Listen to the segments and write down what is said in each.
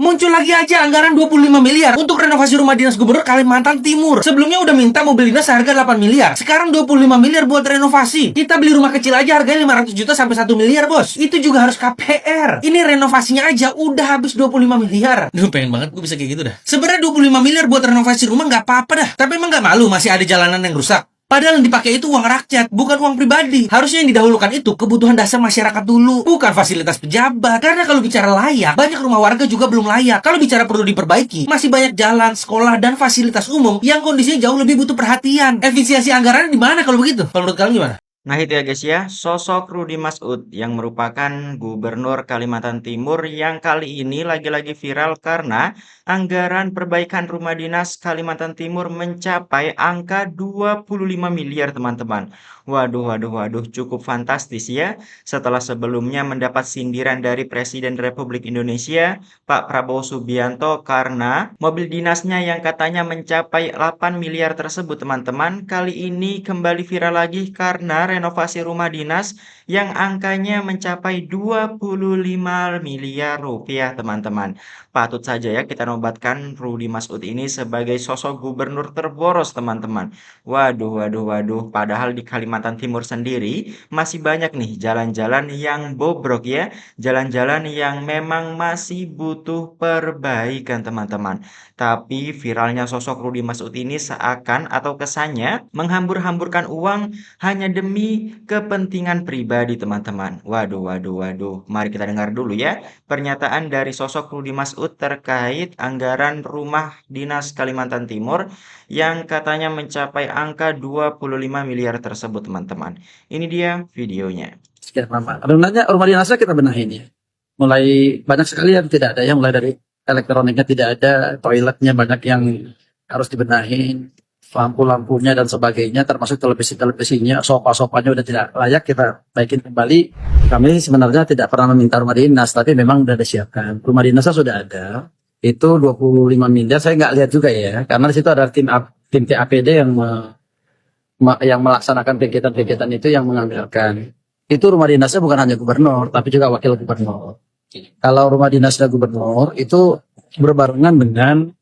Muncul lagi aja anggaran 25 miliar untuk renovasi rumah dinas gubernur Kalimantan Timur. Sebelumnya udah minta mobil dinas seharga 8 miliar. Sekarang 25 miliar buat renovasi. Kita beli rumah kecil aja harganya 500 juta sampai 1 miliar, bos. Itu juga harus KPR. Ini renovasinya aja udah habis 25 miliar. Duh, pengen banget gue bisa kayak gitu dah. Sebenarnya 25 miliar buat renovasi rumah nggak apa-apa dah. Tapi emang nggak malu masih ada jalanan yang rusak? Padahal yang dipakai itu uang rakyat, bukan uang pribadi. Harusnya yang didahulukan itu kebutuhan dasar masyarakat dulu, bukan fasilitas pejabat. Karena kalau bicara layak, banyak rumah warga juga belum layak. Kalau bicara perlu diperbaiki, masih banyak jalan, sekolah, dan fasilitas umum yang kondisinya jauh lebih butuh perhatian. Efisiensi anggarannya di mana kalau begitu? Kalau menurut kalian gimana? Nah itu ya guys ya, sosok Rudi Masud yang merupakan Gubernur Kalimantan Timur yang kali ini lagi-lagi viral karena anggaran perbaikan rumah dinas Kalimantan Timur mencapai angka 25 miliar teman-teman. Waduh, waduh, waduh, cukup fantastis ya. Setelah sebelumnya mendapat sindiran dari Presiden Republik Indonesia, Pak Prabowo Subianto karena mobil dinasnya yang katanya mencapai 8 miliar tersebut teman-teman, kali ini kembali viral lagi karena renovasi rumah dinas yang angkanya mencapai 25 miliar rupiah teman-teman. Patut saja ya kita nobatkan Rudi Masud ini sebagai sosok gubernur terboros teman-teman. Waduh, waduh, waduh. Padahal di Kalimantan Timur sendiri masih banyak nih jalan-jalan yang bobrok ya. Jalan-jalan yang memang masih butuh perbaikan teman-teman. Tapi viralnya sosok Rudi Masud ini seakan atau kesannya menghambur-hamburkan uang hanya demi kepentingan pribadi teman-teman. Waduh, waduh, waduh. Mari kita dengar dulu ya pernyataan dari sosok Rudi Masud terkait anggaran rumah dinas Kalimantan Timur yang katanya mencapai angka 25 miliar tersebut teman-teman. Ini dia videonya. Sekian lama. Sebenarnya rumah dinasnya kita benahin ya. Mulai banyak sekali yang tidak ada, yang mulai dari elektroniknya tidak ada, toiletnya banyak yang harus dibenahin, lampu-lampunya dan sebagainya, termasuk televisinya, sofa-sofanya udah tidak layak, kita baikin kembali. Kami sebenarnya tidak pernah meminta rumah dinas, tapi memang udah disiapkan. Rumah dinasnya sudah ada. Itu 25 miliar, saya nggak lihat juga ya, karena di situ ada tim TAPD yang melaksanakan kegiatan-kegiatan itu, yang menganggarkan. Itu rumah dinasnya bukan hanya gubernur, tapi juga wakil gubernur. Kalau rumah dinasnya gubernur itu berbarengan dengan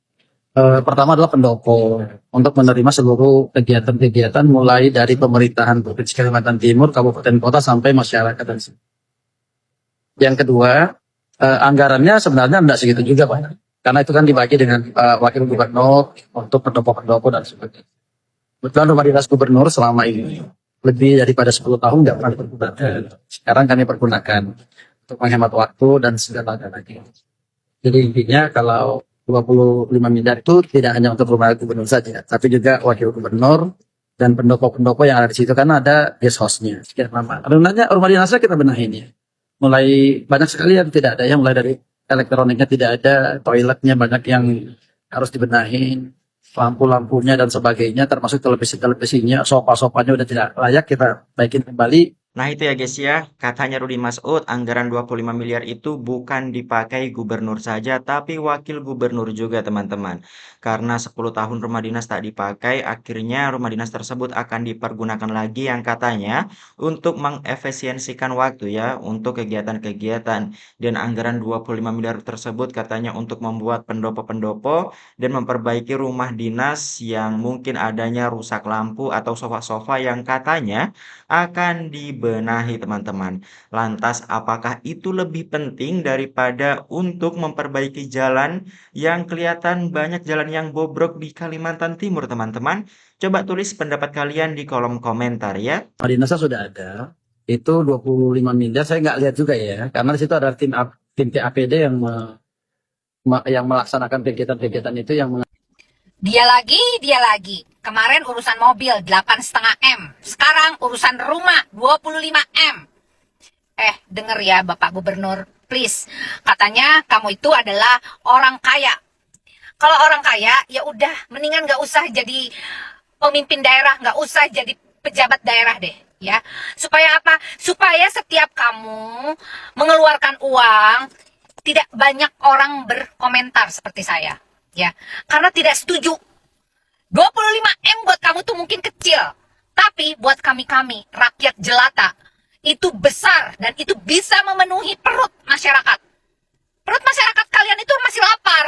pertama adalah pendopo untuk menerima seluruh kegiatan-kegiatan mulai dari pemerintahan Provinsi Kalimantan Timur, kabupaten kota sampai masyarakat dan yang kedua, anggarannya sebenarnya tidak segitu juga Pak. Karena itu kan dibagi dengan wakil gubernur untuk pendopo-pendopo dan sebagainya. Kebetulan rumah dinas gubernur selama ini lebih daripada 10 tahun nggak pernah dipergunakan. Sekarang kami pergunakan untuk menghemat waktu dan segala lagi. Jadi intinya kalau 25 miliar itu tidak hanya untuk rumah gubernur saja, tapi juga wakil gubernur dan pendopo-pendopo yang ada di situ, karena ada guest house-nya. Sekian lama. Sebenarnya rumah dinasnya kita benahin ya. Mulai banyak sekali yang tidak ada, yang mulai dari elektroniknya tidak ada, toiletnya banyak yang harus dibenahin, lampu-lampunya dan sebagainya, termasuk televisinya, sofa-sofanya udah tidak layak, kita baikin kembali. Nah itu ya guys ya, katanya Rudi Masud anggaran 25 miliar itu bukan dipakai gubernur saja, tapi wakil gubernur juga teman-teman. Karena 10 tahun rumah dinas tak dipakai, akhirnya rumah dinas tersebut akan dipergunakan lagi yang katanya untuk mengefisiensikan waktu ya, untuk kegiatan-kegiatan. Dan anggaran 25 miliar tersebut katanya untuk membuat pendopo-pendopo dan memperbaiki rumah dinas yang mungkin adanya rusak lampu atau sofa-sofa yang katanya akan dibenahi teman-teman. Lantas apakah itu lebih penting daripada untuk memperbaiki jalan yang kelihatan banyak jalan yang bobrok di Kalimantan Timur teman-teman? Coba tulis pendapat kalian di kolom komentar ya. Rumah dinasnya sudah ada. Itu 25 miliar, saya nggak lihat juga ya, karena di situ ada tim TAPD yang melaksanakan kegiatan-kegiatan itu, yang Dia lagi. Kemarin urusan mobil 8,5 M. Sekarang urusan rumah 25 M. Denger ya Bapak Gubernur, please. Katanya kamu itu adalah orang kaya. Kalau orang kaya, ya udah mendingan gak usah jadi pemimpin daerah, gak usah jadi pejabat daerah deh. Ya, supaya apa? Supaya setiap kamu mengeluarkan uang, tidak banyak orang berkomentar seperti saya. Ya, karena tidak setuju. 25 M buat kamu tuh mungkin kecil, tapi buat kami rakyat jelata itu besar dan itu bisa memenuhi perut masyarakat. Perut masyarakat kalian itu masih lapar.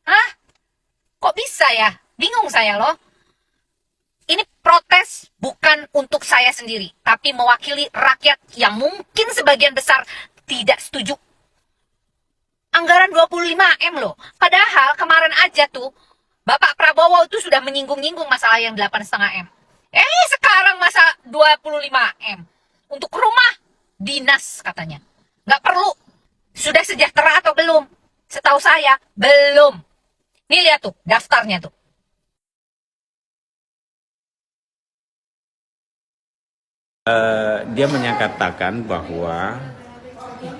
Hah? Kok bisa ya? Bingung saya loh. Ini protes bukan untuk saya sendiri, tapi mewakili rakyat yang mungkin sebagian besar tidak setuju. Anggaran 25M loh. Padahal kemarin aja tuh, Bapak Prabowo itu sudah menyinggung-nyinggung masalah yang 8,5M. Sekarang masa 25M. Untuk rumah dinas katanya. Nggak perlu. Sudah sejahtera atau belum? Setahu saya, belum. Nih lihat tuh, daftarnya tuh. Dia menyatakan bahwa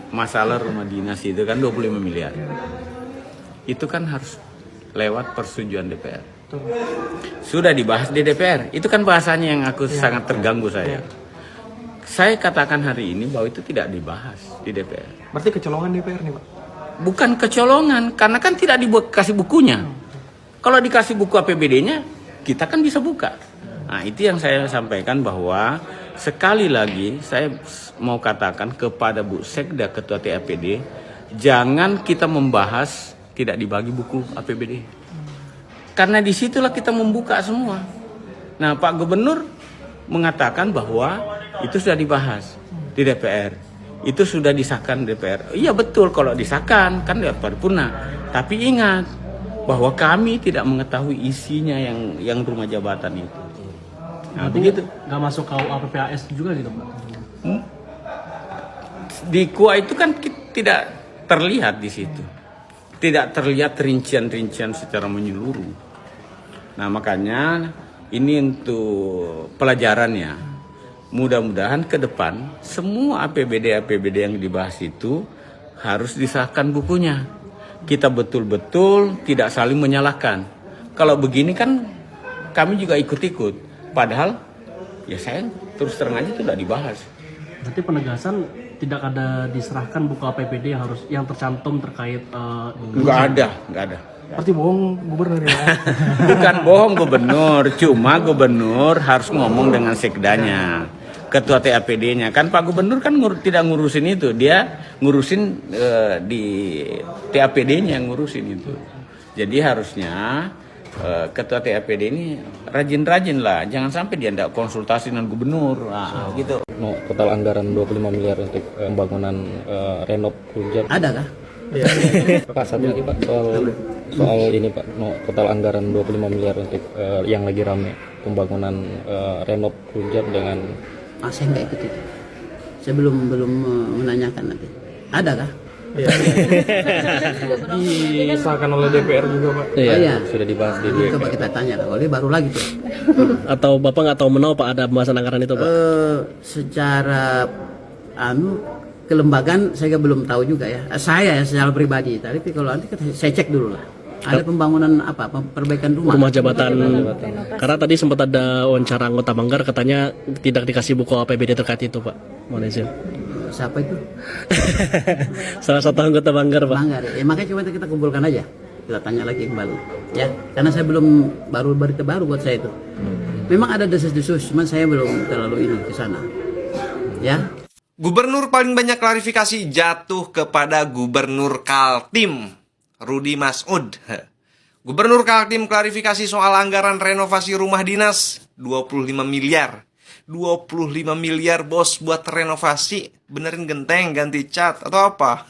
masalah rumah dinas itu kan 25 miliar. Itu kan harus lewat persetujuan DPR. Sudah dibahas di DPR. Itu kan bahasanya yang aku sangat terganggu saya. Saya katakan hari ini bahwa itu tidak dibahas di DPR. Berarti kecolongan DPR nih, Pak? Bukan kecolongan, karena kan tidak dikasih bukunya. Kalau dikasih buku APBD-nya, kita kan bisa buka. Nah, itu yang saya sampaikan bahwa sekali lagi saya mau katakan kepada Bu Sekda Ketua TAPD, jangan kita membahas tidak dibagi buku APBD. Karena disitulah kita membuka semua. Nah, Pak Gubernur mengatakan bahwa itu sudah dibahas di DPR. Itu sudah disahkan DPR. Iya betul, kalau disahkan kan lewat paripurna. Tapi ingat bahwa kami tidak mengetahui isinya yang rumah jabatan itu. Nah, begitu. Nggak masuk KUA PPAS juga gitu, Pak? Di KUA itu kan tidak terlihat di situ. Tidak terlihat rincian-rincian secara menyeluruh. Nah, makanya ini untuk pelajarannya. Mudah-mudahan ke depan semua APBD yang dibahas itu harus disahkan bukunya. Kita betul-betul tidak saling menyalahkan. Kalau begini kan kami juga ikut-ikut. Padahal ya saya terus terang aja tidak dibahas. Berarti penegasan tidak ada diserahkan buku APBD yang tercantum terkait Nggak ada. Berarti bohong gubernur ya? Bukan bohong gubernur, cuma gubernur harus ngomong dengan sekdanya, ketua TAPD-nya. Kan Pak Gubernur kan tidak ngurusin itu, dia ngurusin di TAPD-nya yang ngurusin itu. Jadi harusnya ketua TAPD ini rajin-rajin lah, jangan sampai dia tidak konsultasi dengan gubernur, gitu. No, total anggaran 25 miliar untuk pembangunan renov Kunjab. Ada kah? Pak, satu lagi Pak, soal ini Pak, no, total anggaran 25 miliar untuk yang lagi rame pembangunan renov Kunjab dengan Saya nggak ikut itu. Saya belum menanyakan nanti. Ada kah? Disahkan oleh DPR juga, Pak? Iya. Sudah dibahas di Coba kita tanya. Kalau dia baru lagi tuh. Atau Bapak nggak tahu menau Pak ada pembahasan anggaran itu, Pak? Secara kelembagaan saya belum tahu juga ya. Saya secara pribadi. Tapi kalau nanti saya cek dulu lah. Ada pembangunan apa? Perbaikan rumah. Rumah jabatan. Karena tadi sempat ada wawancara anggota Banggar katanya tidak dikasih buku APBD terkait itu, Pak. Mohon izin. Siapa itu? Salah satu anggota Banggar, Pak. Banggar. Ya makanya coba kita kumpulkan aja. Kita tanya lagi kembali. Ya, karena saya belum berita baru buat saya itu. Memang ada desas-desus, cuman saya belum terlalu ini ke sana. Ya. Gubernur paling banyak klarifikasi jatuh kepada Gubernur Kaltim, Rudi Mas'ud. Gubernur Kaltim klarifikasi soal anggaran renovasi rumah dinas 25 miliar. 25 miliar bos buat renovasi, benerin genteng, ganti cat atau apa?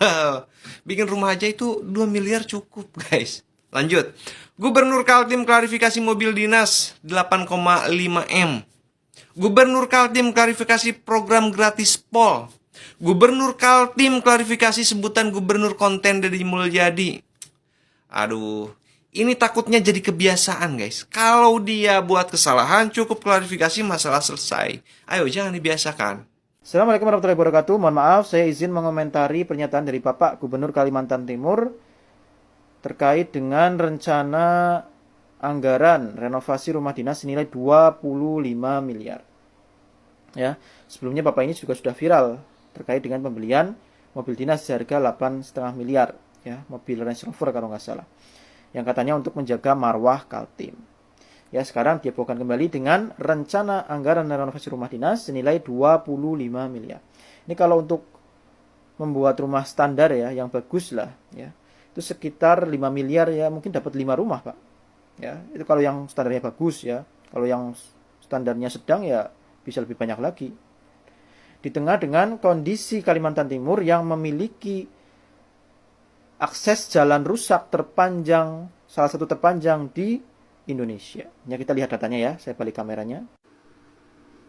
Bikin rumah aja itu 2 miliar cukup, guys. Lanjut. Gubernur Kaltim klarifikasi mobil dinas 8,5 M. Gubernur Kaltim klarifikasi program gratis Pol. Gubernur Kaltim klarifikasi sebutan gubernur konten Deddy Mulyadi. Aduh, ini takutnya jadi kebiasaan, guys. Kalau dia buat kesalahan, cukup klarifikasi, masalah selesai. Ayo, jangan dibiasakan. Assalamualaikum warahmatullahi wabarakatuh. Mohon maaf, saya izin mengomentari pernyataan dari Bapak Gubernur Kalimantan Timur terkait dengan rencana anggaran renovasi rumah dinas senilai 25 miliar. Ya, sebelumnya Bapak ini juga sudah viral terkait dengan pembelian mobil dinas seharga 8,5 miliar. Ya, mobil Range Rover kalau nggak salah, yang katanya untuk menjaga marwah Kaltim. Ya, sekarang dihebohkan kembali dengan rencana anggaran renovasi rumah dinas senilai 25 miliar. Ini kalau untuk membuat rumah standar ya, yang bagus lah ya, itu sekitar 5 miliar ya, mungkin dapat 5 rumah Pak. Ya, itu kalau yang standarnya bagus ya. Kalau yang standarnya sedang ya bisa lebih banyak lagi. Di tengah dengan kondisi Kalimantan Timur yang memiliki akses jalan rusak terpanjang, salah satu terpanjang di Indonesia. Ya, kita lihat datanya ya, saya balik kameranya.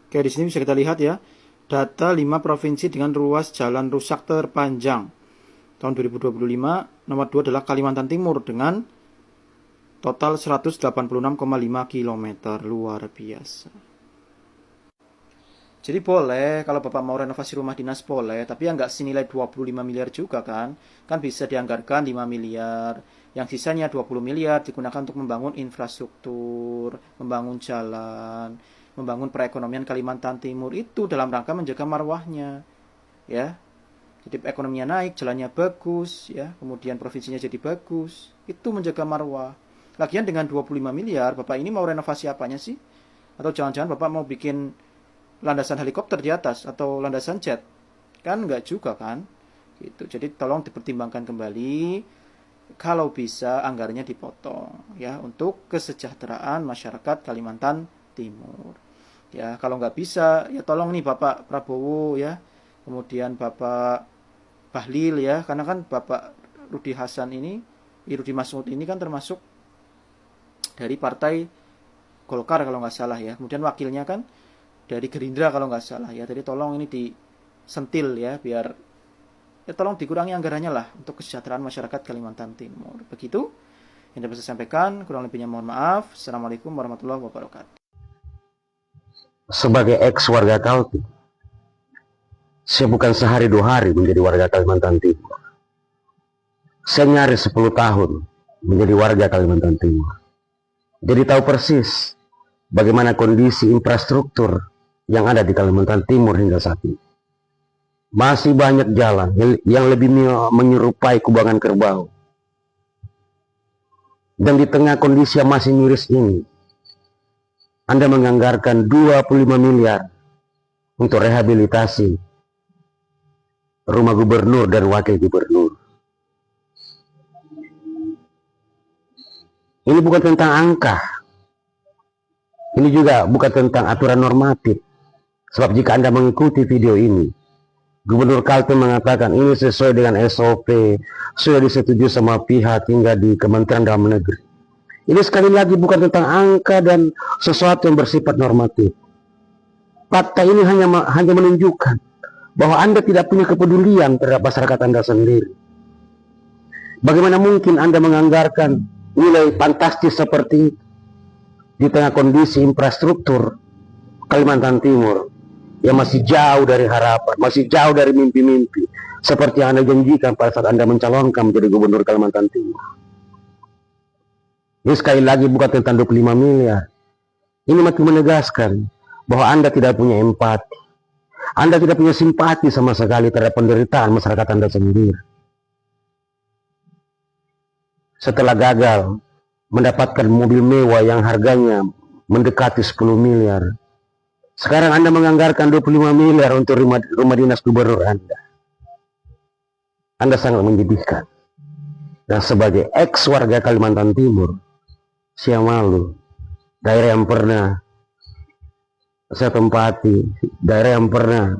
Oke, di sini bisa kita lihat ya, data 5 provinsi dengan ruas jalan rusak terpanjang tahun 2025. Nomor 2 adalah Kalimantan Timur dengan total 186,5 km. Luar biasa. Jadi boleh, kalau Bapak mau renovasi rumah dinas boleh, tapi yang nggak senilai 25 miliar juga kan. Kan bisa dianggarkan 5 miliar. Yang sisanya 20 miliar digunakan untuk membangun infrastruktur, membangun jalan, membangun perekonomian Kalimantan Timur itu dalam rangka menjaga marwahnya. Ya. Jadi ekonominya naik, jalannya bagus, ya. Kemudian provinsinya jadi bagus. Itu menjaga marwah. Lagian dengan 25 miliar, Bapak ini mau renovasi apanya sih? Atau jangan-jangan Bapak mau bikin landasan helikopter di atas atau landasan jet? Kan enggak juga kan? Gitu. Jadi tolong dipertimbangkan kembali, kalau bisa anggarannya dipotong ya untuk kesejahteraan masyarakat Kalimantan Timur. Ya, kalau nggak bisa ya tolong nih Bapak Prabowo ya, kemudian Bapak Bahlil ya, karena kan Bapak Rudi Mas'ud ini kan termasuk dari partai Golkar kalau nggak salah ya. Kemudian wakilnya kan dari Gerindra kalau nggak salah ya. Jadi tolong ini disentil ya, biar ya tolong dikurangi anggarannya lah untuk kesejahteraan masyarakat Kalimantan Timur. Begitu yang dapat saya sampaikan, kurang lebihnya mohon maaf. Assalamualaikum warahmatullahi wabarakatuh. Sebagai ex warga Kaltim, saya bukan sehari 2 hari menjadi warga Kalimantan Timur. Saya nyaris 10 tahun menjadi warga Kalimantan Timur. Jadi tahu persis bagaimana kondisi infrastruktur yang ada di Kalimantan Timur hingga saat ini. Masih banyak jalan yang lebih menyerupai kubangan kerbau. Dan di tengah kondisi yang masih miris ini, Anda menganggarkan 25 miliar untuk rehabilitasi rumah gubernur dan wakil gubernur. Ini bukan tentang angka. Ini juga bukan tentang aturan normatif. Sebab jika Anda mengikuti video ini, Gubernur Kaltim mengatakan ini sesuai dengan SOP, sudah disetujui sama pihak hingga di Kementerian Dalam Negeri. Ini sekali lagi bukan tentang angka dan sesuatu yang bersifat normatif. Fakta ini hanya menunjukkan bahwa Anda tidak punya kepedulian terhadap masyarakat Anda sendiri. Bagaimana mungkin Anda menganggarkan nilai fantastis seperti itu di tengah kondisi infrastruktur Kalimantan Timur yang masih jauh dari harapan, masih jauh dari mimpi-mimpi seperti yang Anda janjikan pada saat Anda mencalonkan menjadi gubernur Kalimantan Timur. Ini sekali lagi bukan tentang 25 miliar. Ini makin menegaskan bahwa Anda tidak punya empati. Anda tidak punya simpati sama sekali terhadap penderitaan masyarakat Anda sendiri. Setelah gagal mendapatkan mobil mewah yang harganya mendekati 10 miliar, sekarang Anda menganggarkan 25 miliar untuk rumah dinas gubernur Anda. Anda sangat menyedihkan. Dan sebagai ex warga Kalimantan Timur, saya malu. Daerah yang pernah saya tempati, daerah yang pernah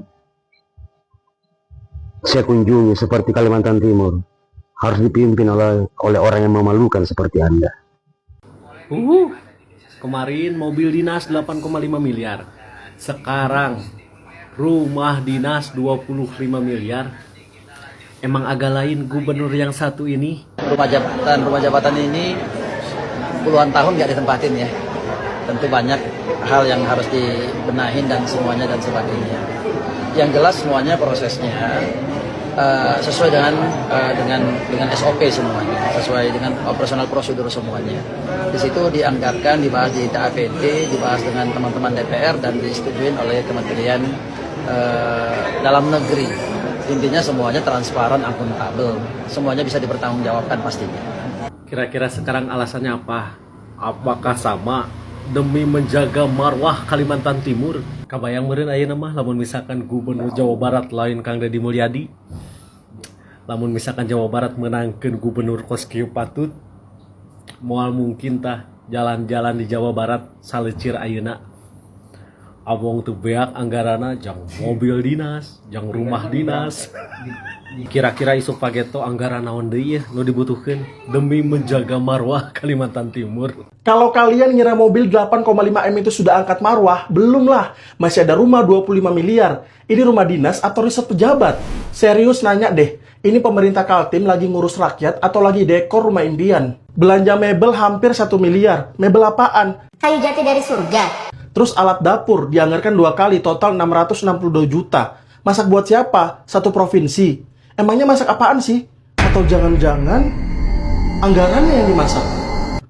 saya kunjungi seperti Kalimantan Timur, harus dipimpin oleh orang yang memalukan seperti Anda. Kemarin mobil dinas 8,5 miliar. Sekarang rumah dinas 25 miliar. Emang agak lain gubernur yang satu ini. Rumah jabatan ini puluhan tahun nggak ditempatin ya. Tentu banyak hal yang harus dibenahin dan semuanya dan sebagainya. Yang jelas semuanya prosesnya sesuai dengan SOP semuanya, sesuai dengan operasional prosedur semuanya. Di situ dianggarkan, dibahas di TAPD, dibahas dengan teman-teman DPR dan disetujui oleh Kementerian Dalam Negeri. Intinya semuanya transparan, akuntabel, semuanya bisa dipertanggungjawabkan pastinya. Kira-kira sekarang alasannya apa? Apakah sama demi menjaga marwah Kalimantan Timur? Kabayang meureun ayeuna mah lamun misalkan gubernur Jawa Barat lain Kang Deddy Mulyadi. Lamun misalkan Jawa Barat menangkan gubernur Koskiu Patut, moal mungkin tah jalan-jalan di Jawa Barat salecir ayeuna. Abong tuh beak anggarana jang mobil dinas, jang rumah dinas. Kira-kira isuk pageto anggaran naon deui ya nu dibutuhkeun demi menjaga marwah Kalimantan Timur. Kalau kalian ngira mobil 8,5 M itu sudah angkat marwah, belum lah. Masih ada rumah 25 miliar. Ini rumah dinas atau riset pejabat? Serius nanya deh, ini pemerintah Kaltim lagi ngurus rakyat atau lagi dekor rumah impian? Belanja mebel hampir 1 miliar. Mebel apaan? Kayu jati dari surga. Terus alat dapur dianggarkan 2 kali, total 662 juta. Masak buat siapa? Satu provinsi. Emangnya masak apaan sih? Atau jangan-jangan anggarannya yang dimasak?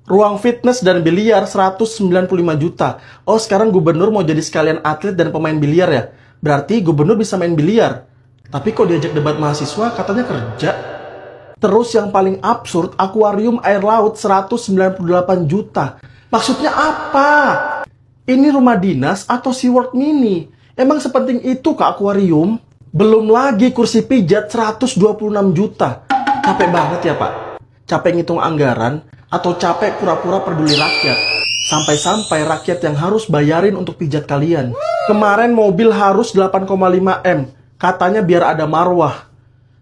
Ruang fitness dan biliar 195 juta. Oh, sekarang gubernur mau jadi sekalian atlet dan pemain biliar ya? Berarti gubernur bisa main biliar. Tapi kok diajak debat mahasiswa katanya kerja? Terus yang paling absurd, akuarium air laut 198 juta. Maksudnya apa? Ini rumah dinas atau SeaWorld mini? Emang sepenting itu ke akuarium? Belum lagi kursi pijat 126 juta. Capek banget ya Pak? Capek ngitung anggaran atau capek pura-pura peduli rakyat? Sampai-sampai rakyat yang harus bayarin untuk pijat kalian. Kemarin mobil harus 8,5 M. Katanya biar ada marwah.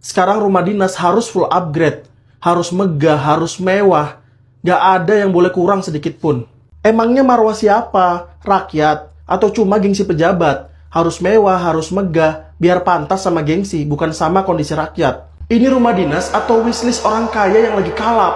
Sekarang rumah dinas harus full upgrade. Harus megah, harus mewah. Gak ada yang boleh kurang sedikit pun. Emangnya marwah siapa? Rakyat? Atau cuma gengsi pejabat? Harus mewah, harus megah, biar pantas sama gengsi, bukan sama kondisi rakyat. Ini rumah dinas atau wishlist orang kaya yang lagi kalap.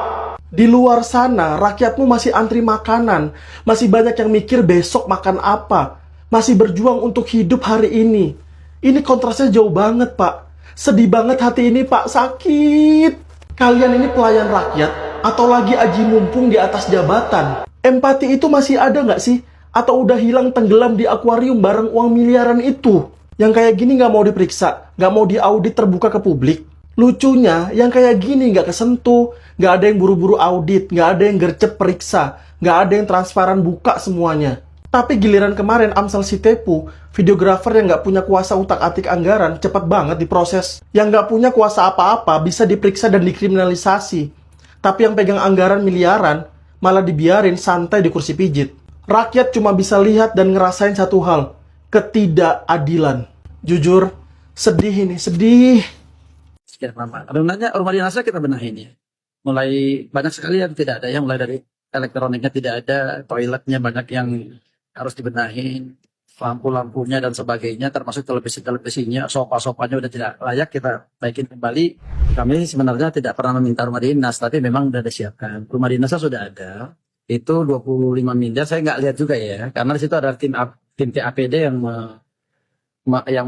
Di luar sana, rakyatmu masih antri makanan. Masih banyak yang mikir besok makan apa. Masih berjuang untuk hidup hari ini. Ini kontrasnya jauh banget, Pak. Sedih banget hati ini, Pak. Sakit. Kalian ini pelayan rakyat atau lagi aji mumpung di atas jabatan? Empati itu masih ada nggak sih? Atau udah hilang tenggelam di akuarium bareng uang miliaran itu? Yang kayak gini nggak mau diperiksa, nggak mau diaudit terbuka ke publik. Lucunya, yang kayak gini nggak kesentuh, nggak ada yang buru-buru audit, nggak ada yang gercep periksa, nggak ada yang transparan buka semuanya. Tapi giliran kemarin Amsal Sitepu, videografer yang nggak punya kuasa utak-atik anggaran, cepat banget diproses. Yang nggak punya kuasa apa-apa bisa diperiksa dan dikriminalisasi. Tapi yang pegang anggaran miliaran, malah dibiarin santai di kursi pijit. Rakyat cuma bisa lihat dan ngerasain satu hal, ketidakadilan. Jujur, sedih ini, sedih. Sekian lama. Adonannya rumah dinasnya kita benahin ya. Mulai banyak sekali yang tidak ada, yang mulai dari elektroniknya tidak ada, toiletnya banyak yang harus dibenahin, lampu-lampunya dan sebagainya, termasuk televisinya, sofa-sofanya udah tidak layak, kita baikin kembali. Kami sebenarnya tidak pernah meminta rumah dinas, tapi memang udah disiapkan. Rumah dinasnya sudah ada. Itu 25 miliar, saya nggak lihat juga ya, karena di situ ada tim TAPD yang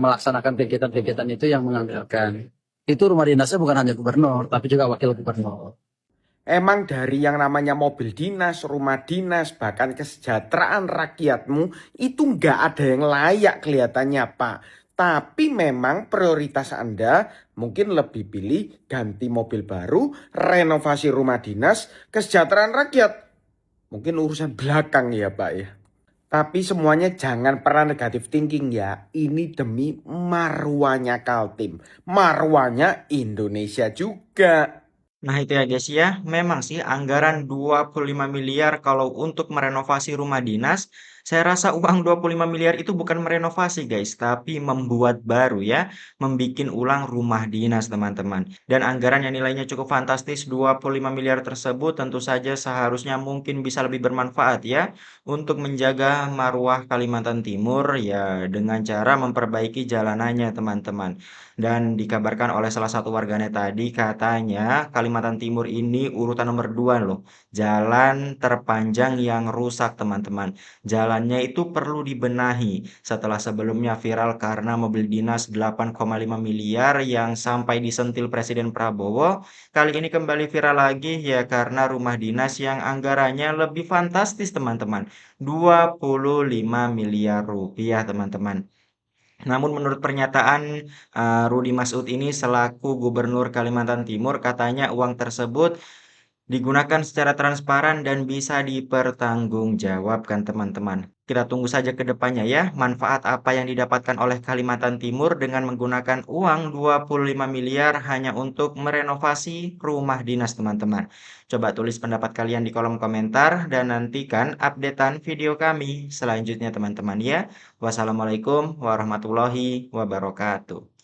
melaksanakan kegiatan-kegiatan itu, yang menganggarkan. Itu rumah dinasnya bukan hanya gubernur, tapi juga wakil gubernur. Emang dari yang namanya mobil dinas, rumah dinas, bahkan kesejahteraan rakyatmu, itu nggak ada yang layak kelihatannya, Pak. Tapi memang prioritas Anda mungkin lebih pilih ganti mobil baru, renovasi rumah dinas, kesejahteraan rakyat. Mungkin urusan belakang ya Pak ya. Tapi semuanya jangan pernah negatif thinking ya. Ini demi marwahnya Kaltim. Marwahnya Indonesia juga. Nah itu ya guys ya, memang sih anggaran 25 miliar kalau untuk merenovasi rumah dinas, saya rasa uang 25 miliar itu bukan merenovasi guys, tapi membuat baru ya, membikin ulang rumah dinas teman-teman. Dan anggaran yang nilainya cukup fantastis 25 miliar tersebut tentu saja seharusnya mungkin bisa lebih bermanfaat ya, untuk menjaga marwah Kalimantan Timur ya, dengan cara memperbaiki jalanannya teman-teman. Dan dikabarkan oleh salah satu warganet tadi, katanya Kalimantan Timur ini urutan nomor 2 loh. Jalan terpanjang yang rusak teman-teman. Jalannya itu perlu dibenahi setelah sebelumnya viral karena mobil dinas 8,5 miliar yang sampai disentil Presiden Prabowo. Kali ini kembali viral lagi ya karena rumah dinas yang anggarannya lebih fantastis teman-teman. 25 miliar rupiah teman-teman. Namun menurut pernyataan Rudy Masud ini selaku Gubernur Kalimantan Timur, katanya uang tersebut digunakan secara transparan dan bisa dipertanggungjawabkan teman-teman. Kita tunggu saja ke depannya ya, manfaat apa yang didapatkan oleh Kalimantan Timur dengan menggunakan uang 25 miliar hanya untuk merenovasi rumah dinas teman-teman. Coba tulis pendapat kalian di kolom komentar dan nantikan updatean video kami selanjutnya teman-teman ya. Wassalamualaikum warahmatullahi wabarakatuh.